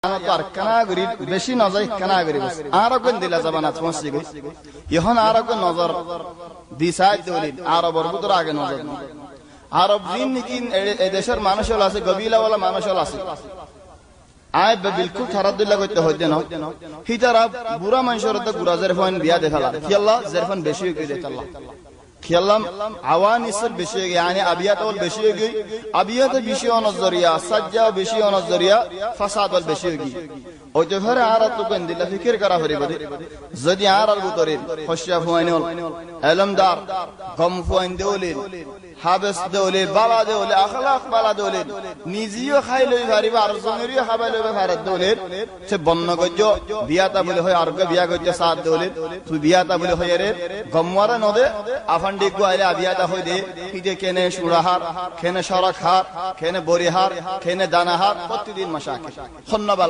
আর কানাগরি বেশি নজর কানাগরি আর কোন দিলা জাবানা পৌঁছে গই এখন আর কোন নজর দিশাই দলিল আরবর ভিতর আগে নজর আরব জিন কি এই দেশের মানুষ হল আছে কবিলাওয়ালা মানুষ হল আছে আয় বিলকুল তারাদুল্লাহ করতে হইতে না হিতারা বুড়া মানুষের তো গুরাজের ফোন বিয়া দেখালা কি আল্লাহ জেরফন বেশি হয়ে গেছে আল্লাহ খেলাম আওয়ান ইসর বেশি হয়ে গিয়ে মানে আবিয়াত বেশি হয়ে গই আবিয়াত বেশি অনজরিয়া সাজ্জা বেশি অনজরিয়া ফাসাদ বেশি হয়ে গই ওই যে ঘরে আর তো কোন দিলা ফিকির করা হরিব যদি আর ভিতরে খশিয়া ফুয়াইনল এলমদার গম ফুয়াইন দেউলিন হাবেস দেউলিন বালা দেউলিন আখলাক বালা দেউলিন নিজেও খাই লই পারিব আর জনেরও খাবাই লইবে ভারত দেউলিন সে বন্ন গজ্জ বিয়াতা বলে হয় আর বিয়া গজ্জ সাত দেউলিন তুই বিয়াতা বলে হয় রে গমওয়ারা নদে আফান্ডি কো আইলে বিয়াতা হই দে হিতে কেনে সুরাহার কেনে সরাখার কেনে বরিহার কেনে দানাহার প্রতিদিন মাসাকে খন্না